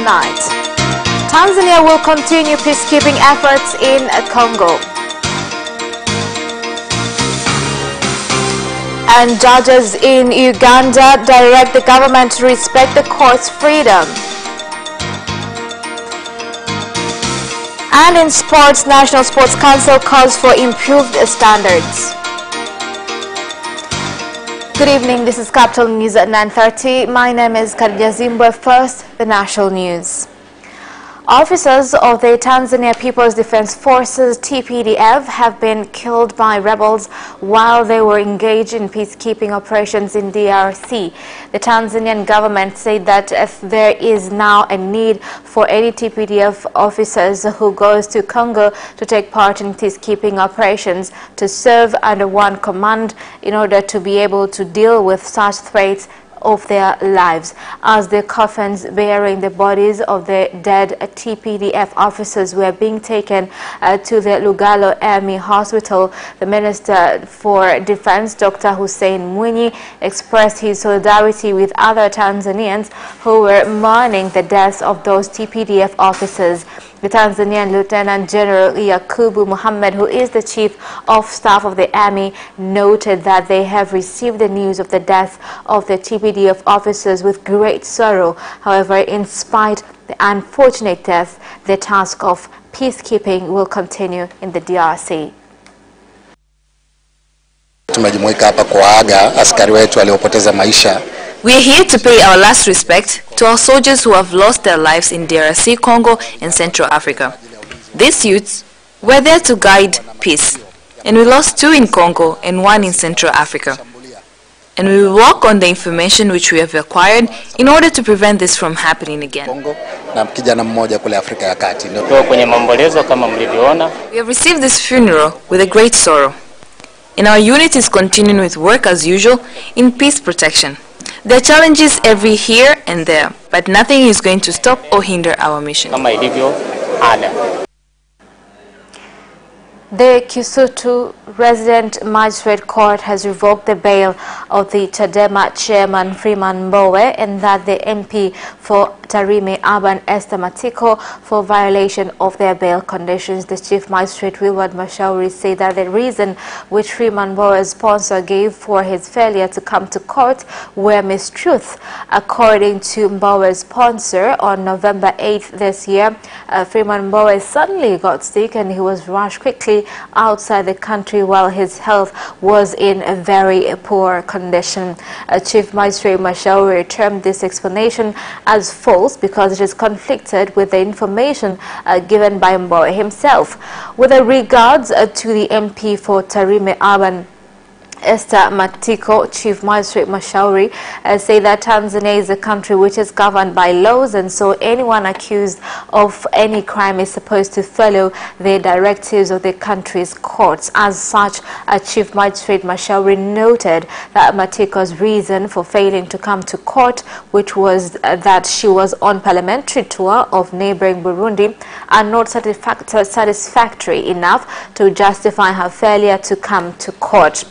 tonight. Tanzania will continue peacekeeping efforts in Congo. And judges in Uganda direct the government to respect the court's freedom. And in sports, National Sports Council calls for improved standards. Good evening, this is Capital News at 9:30. My name is Khadija Zimbwe. First, the national news. Officers of the Tanzania People's Defense Forces, TPDF, have been killed by rebels while they were engaged in peacekeeping operations in DRC. The Tanzanian government said that if there is now a need for any TPDF officers who goes to Congo to take part in peacekeeping operations to serve under one command in order to be able to deal with such threats of their lives. As the coffins bearing the bodies of the dead TPDF officers were being taken to the Lugalo Army Hospital, the Minister for Defense, Dr. Hussein Mwinyi, expressed his solidarity with other Tanzanians who were mourning the deaths of those TPDF officers. The Tanzanian Lieutenant General Yakubu Muhammad, who is the Chief of Staff of the Army, noted that they have received the news of the death of the TPDF officers with great sorrow. However, in spite of the unfortunate death, the task of peacekeeping will continue in the DRC. Tumejumuika hapa kuaga askari wetu waliopoteza maisha. We are here to pay our last respect to our soldiers who have lost their lives in DRC, Congo, and Central Africa. These youths were there to guide peace, and we lost 2 in Congo and 1 in Central Africa. And we will work on the information which we have acquired in order to prevent this from happening again. We have received this funeral with a great sorrow, and our unit is continuing with work as usual in peace protection. There are challenges every here and there, but nothing is going to stop or hinder our mission. The Kisutu Resident Magistrate Court has revoked the bail of the Chadema Chairman Freeman Mbowe and that the MP for Tarime Urban Esther Matiko for violation of their bail conditions. The Chief Magistrate Wilward Mashauri said that the reason which Freeman Mbowe's sponsor gave for his failure to come to court were mistruths. According to Mbowe's sponsor, on November 8th this year, Freeman Mbowe suddenly got sick and he was rushed quickly outside the country while his health was in a very poor condition. Chief Magistrate Mashauri termed this explanation as false because it is conflicted with the information given by Mbowe himself. With regards to the MP for Tarime Urban Esther Matiko, Chief Magistrate Mashauri, say that Tanzania is a country which is governed by laws, and so anyone accused of any crime is supposed to follow the directives of the country's courts. As such, Chief Magistrate Mashauri noted that Matiko's reason for failing to come to court, which was that she was on parliamentary tour of neighboring Burundi, are not satisfactory enough to justify her failure to come to court.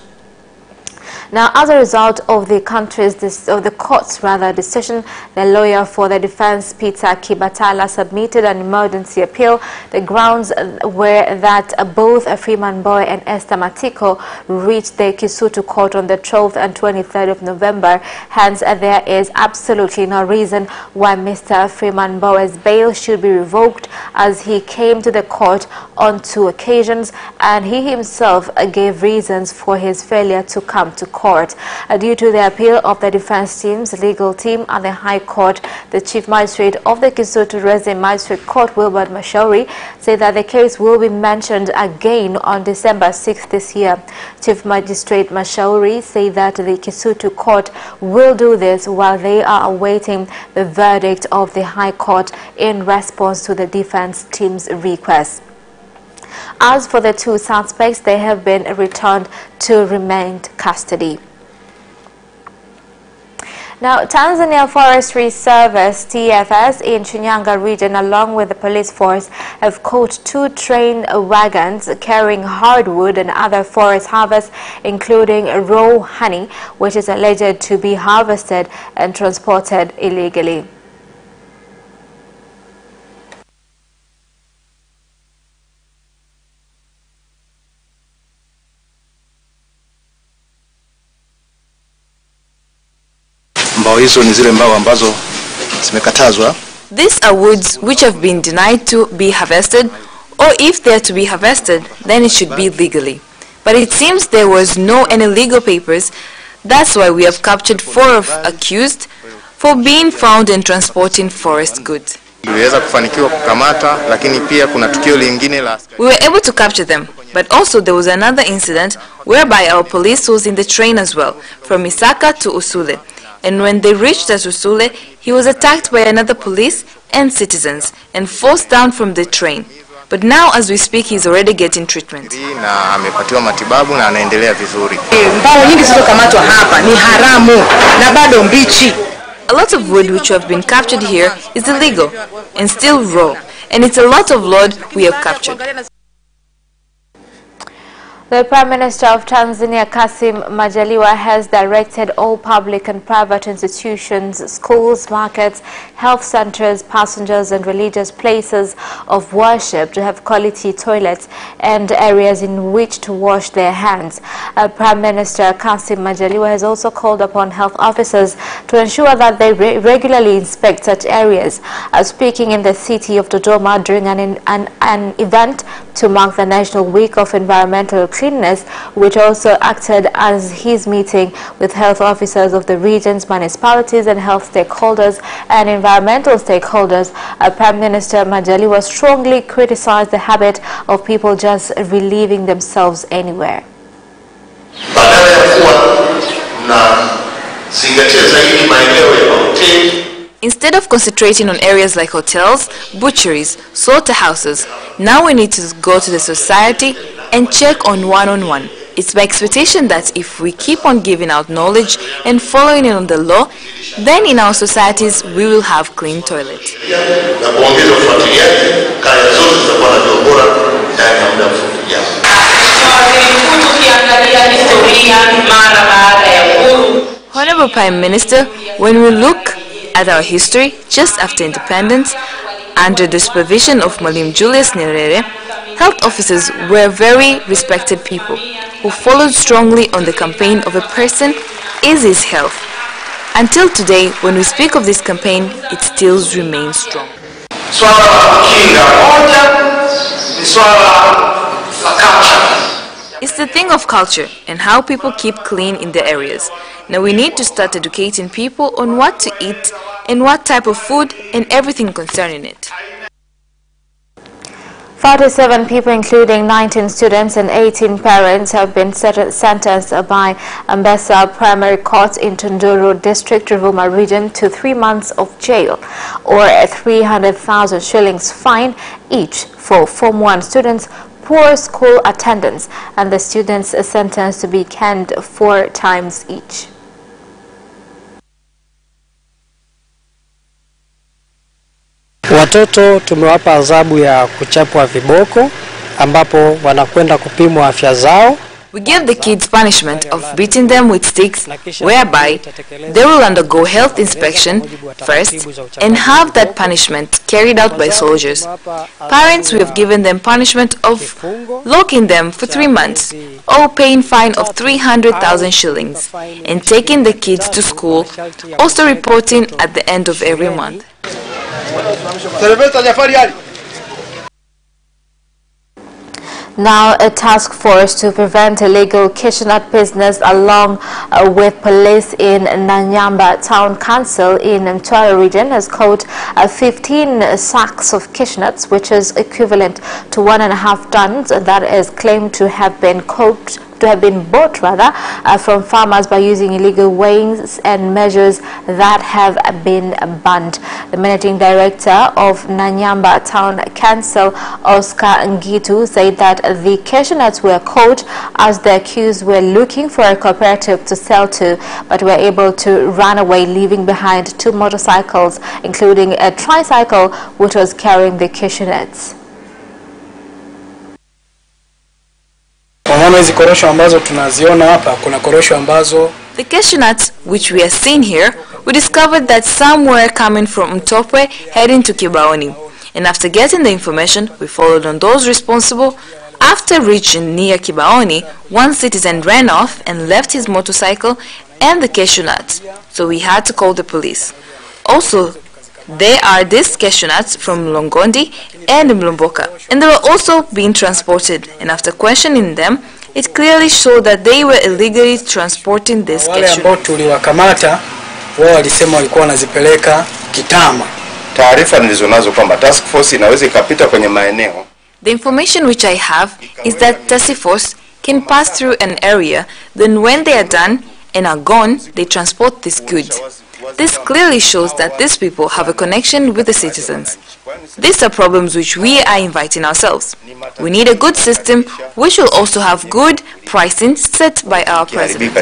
Now, as a result of the court's decision, the lawyer for the defense, Peter Kibatala, submitted an emergency appeal. The grounds were that both Freeman Mbowe and Esther Matiko reached the Kisutu court on the 12th and 23rd of November. Hence, there is absolutely no reason why Mr. Freeman Mbowe's bail should be revoked, as he came to the court on 2 occasions and he himself gave reasons for his failure to come to court. Due to the appeal of the defense team's legal team at the High Court, the Chief Magistrate of the Kisutu Resident Magistrate Court, Wilbert Mashauri, said that the case will be mentioned again on December 6th this year. Chief Magistrate Mashauri said that the Kisutu Court will do this while they are awaiting the verdict of the High Court in response to the defense team's request. As for the 2 suspects, they have been returned to remand custody. Now, Tanzania Forestry Service, TFS, in Shinyanga region, along with the police force, have caught 2 train wagons carrying hardwood and other forest harvests, including raw honey, which is alleged to be harvested and transported illegally. ambao hizo ni zile mbao ambazo zimekatazwa. These are woods which have been denied to be harvested, or if they are to be harvested, then it should be legally. But it seems there was no any legal papers. That's why we have captured 4 of accused for being found and transporting forest goods. We were able to capture them, but also there was another incident whereby our police was in the train as well, from Isaka to Usule. And when they reached at Usule, he was attacked by another police and citizens and forced down from the train. But now as we speak, he's already getting treatment. A lot of wood which have been captured here is illegal and still raw, and it's a lot of load we have captured. The Prime Minister of Tanzania, Kassim Majaliwa, has directed all public and private institutions, schools, markets, health centers, passengers and religious places of worship to have quality toilets and areas in which to wash their hands. Prime Minister Kassim Majaliwa has also called upon health officers to ensure that they regularly inspect such areas. Speaking in the city of Dodoma during an event to mark the National Week of Environmental Cleanliness, which also acted as his meeting with health officers of the regions, municipalities and health stakeholders and environmental stakeholders. Prime Minister Majaliwa strongly criticized the habit of people just relieving themselves anywhere. Instead of concentrating on areas like hotels, butcheries, slaughterhouses, now we need to go to the society and check on one-on-one. It's my expectation that if we keep on giving out knowledge and following on the law, then in our societies we will have clean toilets. Honorable Prime Minister, when we look at our history, just after independence, under the supervision of Mwalimu Julius Nyerere, health officers were very respected people who followed strongly on the campaign of a person is his health. Until today, when we speak of this campaign, it still remains strong. It's the thing of culture and how people keep clean in their areas. Now we need to start educating people on what to eat and what type of food and everything concerning it. 47 people, including 19 students and 18 parents, have been sentenced by Ambassa Primary Court in Tunduru District, Ruvuma Region, to 3 months of jail or a 300,000 shillings fine each for Form 1 students, poor school attendance, and the students are sentenced to be canned 4 times each. Watoto tumewapa adhabu ya kuchapwa viboko ambapo wanakwenda kupimwa afya zao. We give the kids punishment of beating them with sticks, whereby they will undergo health inspection first and have that punishment carried out by soldiers. Parents, we have given them punishment of locking them for 3 months or paying fine of 300,000 shillings and taking the kids to school, also reporting at the end of every month. Now, a task force to prevent illegal cashewnut business along with police in Nanyamba Town Council in Mtwara region has caught 15 sacks of cashewnut, which is equivalent to 1.5 tons, that is claimed to have been bought from farmers by using illegal weighings and measures that have been banned. The managing director of Nanyamba Town Council, Oscar Ngitu, said that the cashewnut were caught as the accused were looking for a cooperative to sell to, but were able to run away, leaving behind 2 motorcycles, including a tricycle which was carrying the cashewnut. The cashewnut which we are seeing here, we discovered that some were coming from Mtopwe heading to Kibaoni, and after getting the information, we followed on those responsible. After reaching near Kibaoni, one citizen ran off and left his motorcycle and the cashew nuts, so we had to call the police. Also, there are these cashew nuts from Longondi and Mlomboka, and they were also being transported, and after questioning them, it clearly showed that they were illegally transporting this cashew. Wale ambao tuliwakamata wao walisema walikuwa wanazipeleka Kitama. Taarifa nilizonazo kwamba task force inaweza ikapita kwenye maeneo. The information which I have is that task force can pass through an area, then when they are done and are gone, they transport these goods. This clearly shows that these people have a connection with the citizens. These are problems which we are inviting ourselves. We need a good system which will also have good pricing set by our president.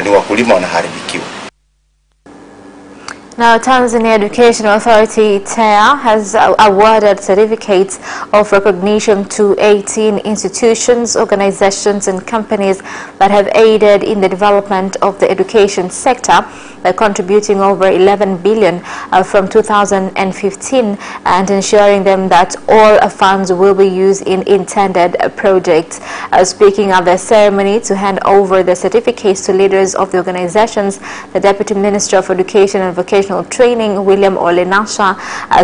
Now, Tanzania Education Authority, TEA, has awarded certificates of recognition to 18 institutions, organizations and companies that have aided in the development of the education sector by contributing over 11 billion from 2015 and ensuring them that all funds will be used in intended projects. Speaking at the ceremony to hand over the certificates to leaders of the organizations, the Deputy Minister of Education and Vocational Training, William Olenasha,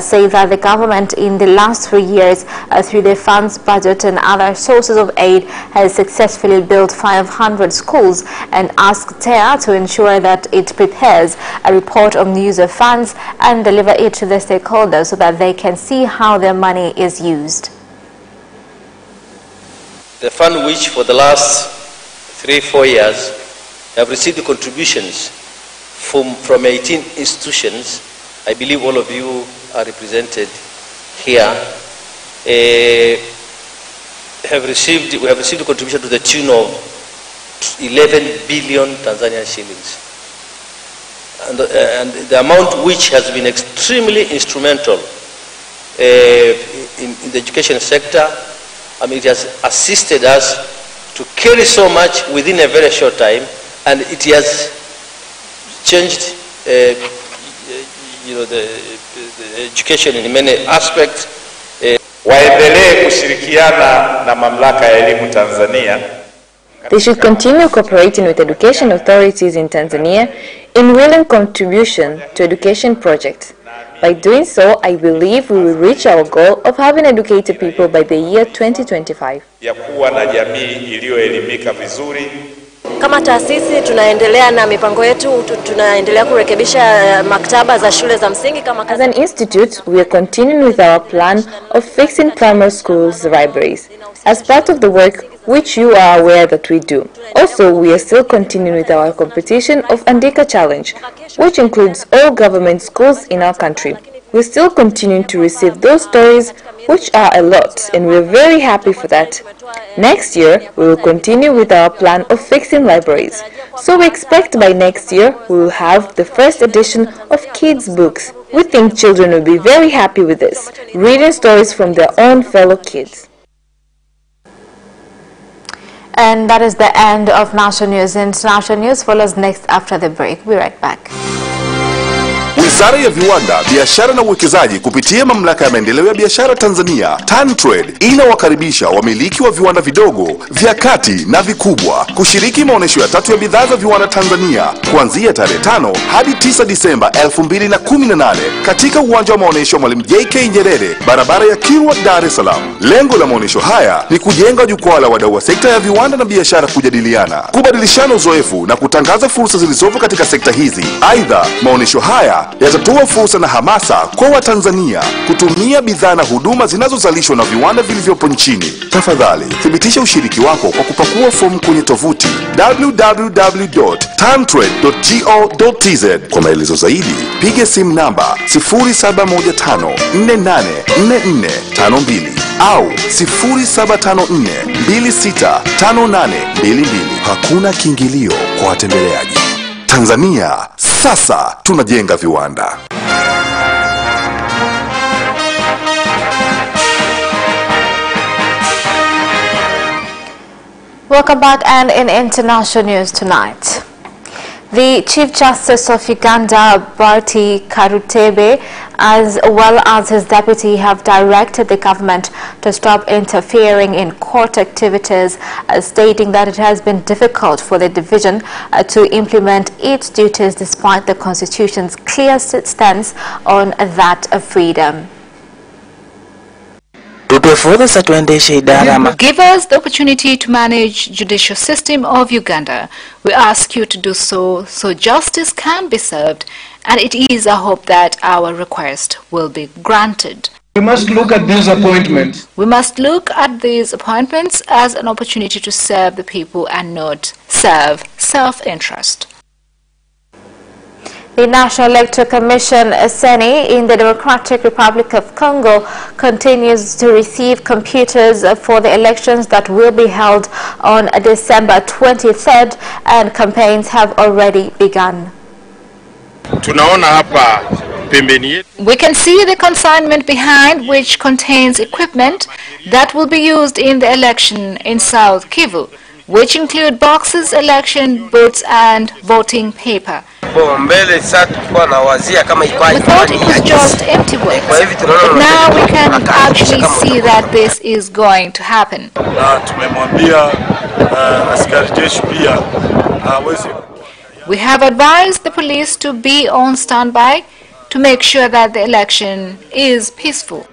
said that the government in the last 3 years, through the funds budget and other sources of aid, has successfully built 500 schools and asked TEA to ensure that it prepares a report on the use of funds and deliver it to the stakeholders so that they can see how their money is used. The fund which for the last 3-4 years have received the contributions from 18 institutions, I believe all of you are represented here, we have received a contribution to the tune of 11 billion Tanzanian shillings. And the amount which has been extremely instrumental in the education sector, I mean, it has assisted us to carry so much within a very short time, and it has changed, the education in many aspects. Waendelee kushirikiana na mamlaka ya elimu Tanzania. They should continue cooperating with education authorities in Tanzania in willing contribution to education projects. By doing so, I believe we will reach our goal of having educated people by the year 2025. Ya kuwa na jamii iliyoelimika vizuri. Kama taasisi tunaendelea na mipango yetu, tunaendelea kurekebisha maktaba za shule za msingi kama As an institute, we are continuing with our plan of fixing primary schools' libraries as part of the work which you are aware that we do. Also, we are still continuing with our competition of Andika Challenge, which includes all government schools in our country. We're still continuing to receive those stories, which are a lot, and we're very happy for that. Next year, we will continue with our plan of fixing libraries. So we expect by next year, we will have the first edition of kids' books. We think children will be very happy with this, reading stories from their own fellow kids. And that is the end of national news. International news follows next after the break. We'll be right back. Wizara ya Viwanda, Biashara na Uwekezaji kupitia Mamlaka ya Maendeleo ya Biashara Tanzania, TanTrade, inawakaribisha wamiliki wa viwanda vidogo, vya kati na vikubwa kushiriki maonesho ya 3 ya bidhaa za viwanda Tanzania kuanzia tarehe 5 hadi 9 Disemba 2018 katika uwanja wa maonesho Mwalimu JK Nyerere, barabara ya Kilwa, Dar es Salaam. Lengo la maonesho haya ni kujenga jukwaa la wadau wa sekta ya viwanda na biashara kujadiliana, kubadilishana uzoefu na kutangaza fursa zilizopo katika sekta hizi. Aidha, maonesho haya yatatoa fursa na hamasa kwa Watanzania kutumia bidhaa na huduma zinazozalishwa na viwanda vilivyopo nchini. Tafadhali, thibitisha ushiriki wako kwa kupakua fomu kwenye tovuti www.tantrade.go.tz. Kwa maelezo zaidi, piga simu namba 0715484452 au 0754265822. Hakuna kiingilio kwa watembeleaji. Tanzania, sasa tunajenga viwanda. Welcome back, and in international news tonight, The Chief Justice of Uganda, Barty Karutebe, as well as his deputy, have directed the government to stop interfering in court activities, stating that it has been difficult for the division to implement its duties despite the Constitution's clear stance on that freedom. Give us the opportunity to manage judicial system of Uganda. We ask you to do so justice can be served, and it is a hope that our request will be granted. We must look at these appointments. We must look at these appointments as an opportunity to serve the people and not serve self-interest. The National Electoral Commission, CENI, in the Democratic Republic of Congo continues to receive computers for the elections that will be held on December 23rd, and campaigns have already begun. We can see the consignment behind, which contains equipment that will be used in the election in South Kivu, which include boxes, election booths and voting paper. We thought it was just empty words, but now we can actually see that this is going to happen. We have advised the police to be on standby to make sure that the election is peaceful.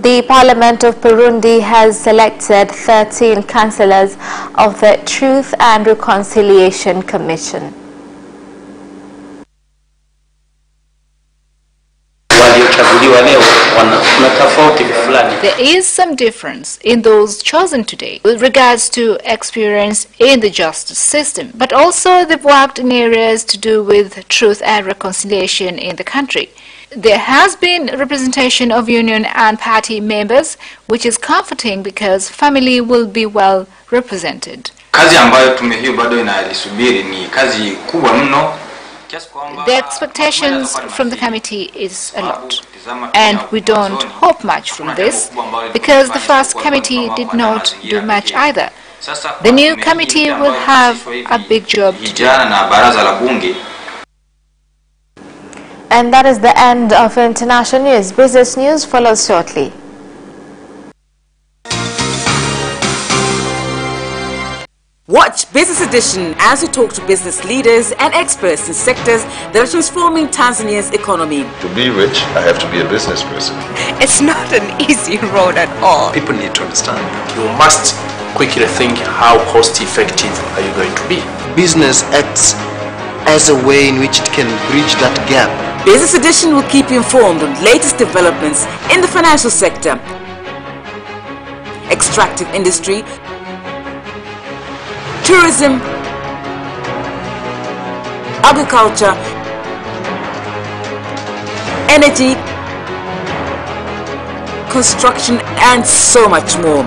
The Parliament of Burundi has selected 13 councillors of the Truth and Reconciliation Commission. There is some difference in those chosen today with regards to experience in the justice system, but also they've worked in areas to do with truth and reconciliation in the country. There has been representation of union and party members, which is comforting because family will be well represented. The expectations from the committee is a lot, and we don't hope much from this because the first committee did not do much either. The new committee will have a big job to do. And that is the end of international news. Business news follows shortly. Watch Business Edition as we talk to business leaders and experts in sectors that are transforming Tanzania's economy. To be rich, I have to be a business person. It's not an easy road at all. People need to understand. You must quickly think how cost effective are you going to be. Business acts as a way in which it can bridge that gap. Business Edition will keep you informed on latest developments in the financial sector, extractive industry, tourism, agriculture, energy, construction, and so much more.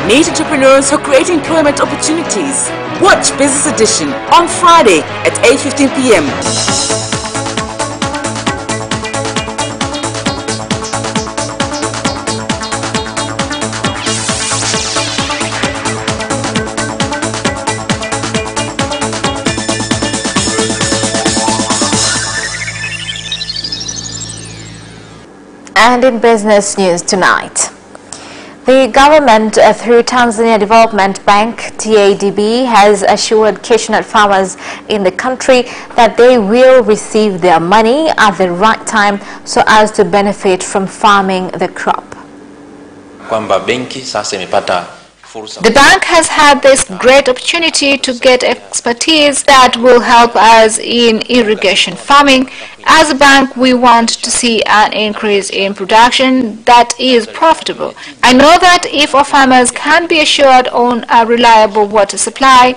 Meet entrepreneurs who create employment opportunities. Watch Business Edition on Friday at 8:15 p.m. And in business news tonight, the government through Tanzania Development Bank, TADB, has assured cashew farmers in the country that they will receive their money at the right time so as to benefit from farming the crop. The bank has had this great opportunity to get expertise that will help us in irrigation farming. As a bank, we want to see an increase in production that is profitable. I know that if our farmers can be assured on a reliable water supply,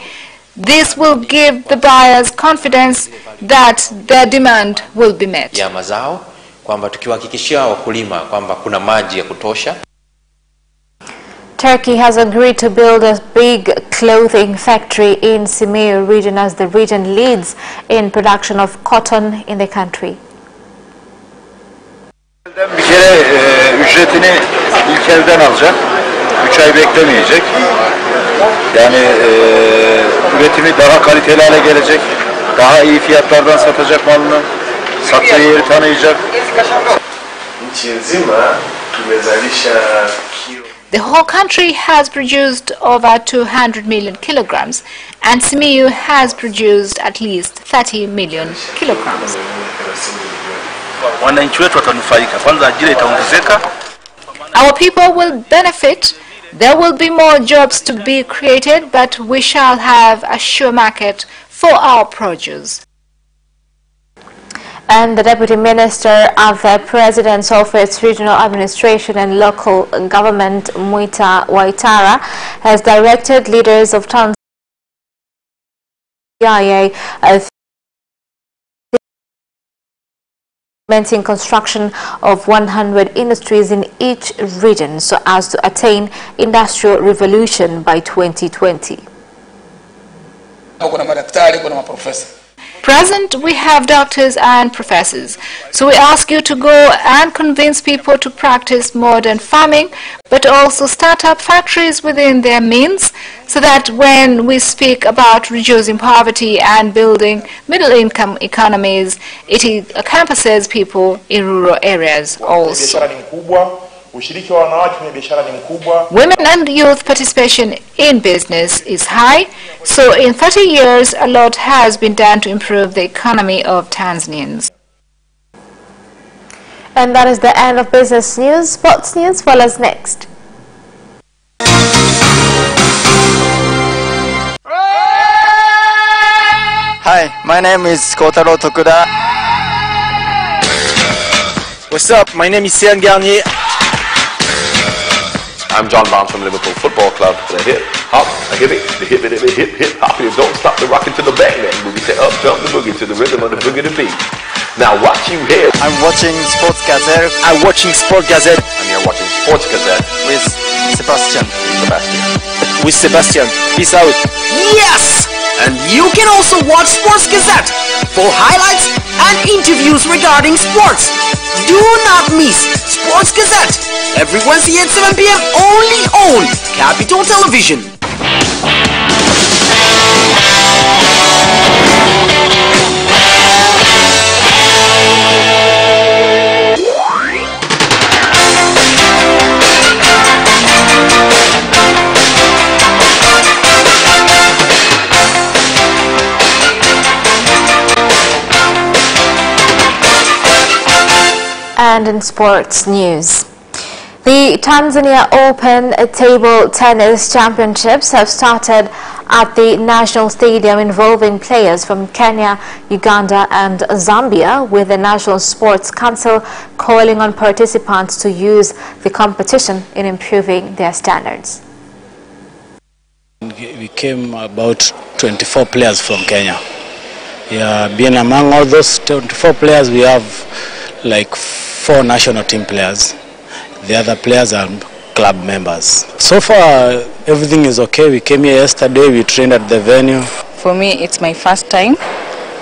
this will give the buyers confidence that their demand will be met. Turkey has agreed to build a big clothing factory in Simiyu region as the region leads in production of cotton in the country. evden alacak. 3 ay beklemeyecek. Yani üretimi daha kaliteli hale gelecek. Daha iyi fiyatlardan satacak malını. Sattığı yeri tanıyacak. Nchi nzima tumezalisha The whole country has produced over 200 million kilograms, and Simiyu has produced at least 30 million kilograms. Wananchi wetu watanufaika. Kwanza ajira itaongezeka. Our people will benefit. There will be more jobs to be created, but we shall have a sure market for our produce. And the Deputy Minister of the President's Office, Regional Administration and Local Government, Mwita Waitara, has directed leaders of Tanzania implementing construction of 100 industries in each region so as to attain industrial revolution by 2020. Present, we have doctors and professors. So we ask you to go and convince people to practice modern farming, but also start up factories within their means, so that when we speak about reducing poverty and building middle-income economies, it encompasses people in rural areas also. Women and youth participation in business is high, so in 30 years a lot has been done to improve the economy of Tanzanians. And that is the end of business news. Sports news follows next. Hi, my name is Kotaro Tokuda. What's up? My name is Sian Garnier. I'm John Barnes from Liverpool Football Club. The hip hop, I hip it, the hip it, hip hop. You don't stop the rockin' to the bang bang boogie. Say up jump the boogie to the rhythm of the boogie to beat. Now what you hear? I'm watching Sports Gazette. I'm watching Sport Gazette. And you're watching Sports Gazette with Sebastian. With Sebastian. Peace out. Yes! And you can also watch Sports Gazette for highlights and interviews regarding sports. Do not miss Sports Gazette every Wednesday at 7 p.m. only on Capital Television. And in sports news, the Tanzania Open Table Tennis Championships have started at the National Stadium, involving players from Kenya, Uganda and Zambia, with the National Sports Council calling on participants to use the competition in improving their standards. We came about 24 players from Kenya. Yeah, being among all those 24 players, we have like 4 national team players. The other players are club members. So far, everything is okay. We came here yesterday, we trained at the venue. For me, it's my first time.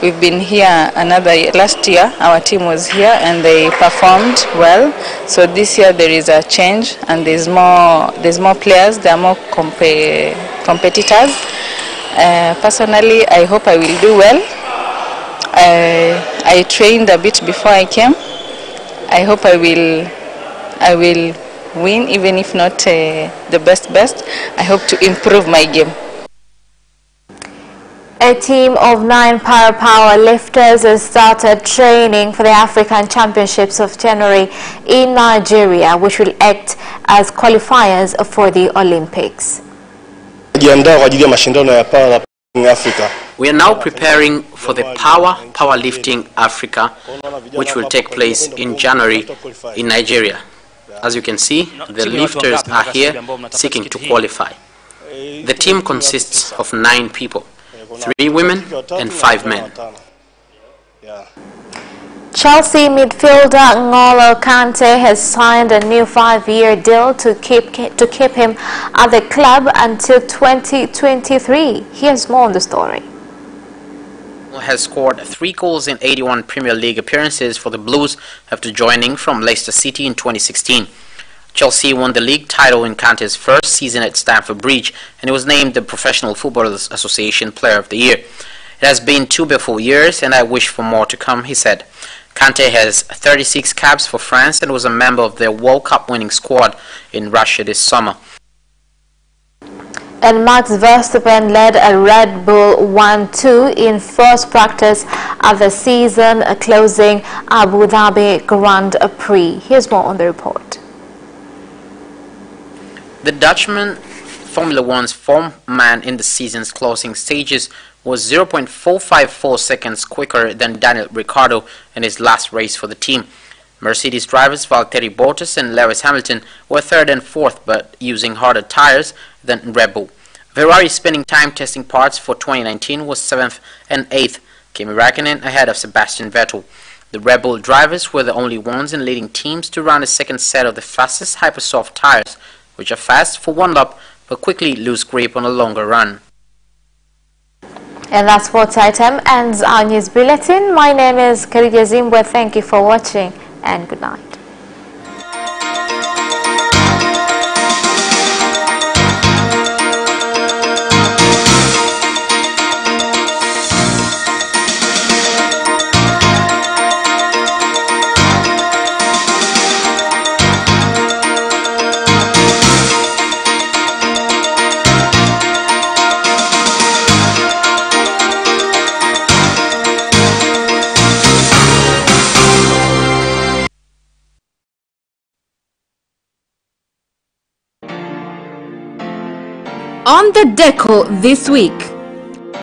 We've been here last year, our team was here and they performed well. So this year there is a change and there's more players, there are more competitors. Personally, I hope I will do well. I trained a bit before I came. I hope I will win, even if not the best. I hope to improve my game. A team of 9 para-power lifters has started training for the African Championships of January in Nigeria, which will act as qualifiers for the Olympics. We are now preparing for the Powerlifting Africa, which will take place in January in Nigeria. As you can see, the lifters are here seeking to qualify. The team consists of 9 people, 3 women and 5 men. Chelsea midfielder N'Golo Kante has signed a new 5-year deal to keep him at the club until 2023. Here's more on the story. Has scored 3 goals in 81 Premier League appearances for the Blues after joining from Leicester City in 2016. Chelsea won the league title in Kante's first season at Stamford Bridge, and he was named the Professional Footballers Association Player of the Year. It has been 2 beautiful years, and I wish for more to come, he said. Kante has 36 caps for France and was a member of their World Cup winning squad in Russia this summer. And Max Verstappen led a Red Bull 1-2 in first practice of the season, closing Abu Dhabi Grand Prix. Here's more on the report. The Dutchman, Formula One's foreman in the season's closing stages, was 0.454 seconds quicker than Daniel Ricciardo in his last race for the team. Mercedes drivers Valtteri Bottas and Lewis Hamilton were third and fourth, but using harder tires than Red Bull. Ferrari's spending time testing parts for 2019 was 7th and 8th, Kimi Räikkönen ahead of Sebastian Vettel. The Red Bull drivers were the only ones in leading teams to run a second set of the fastest Hypersoft tires, which are fast for one lap but quickly lose grip on a longer run. And that sports item ends our news bulletin. My name is Khadija Zimbwe. Thank you for watching and good night. On the deco this week.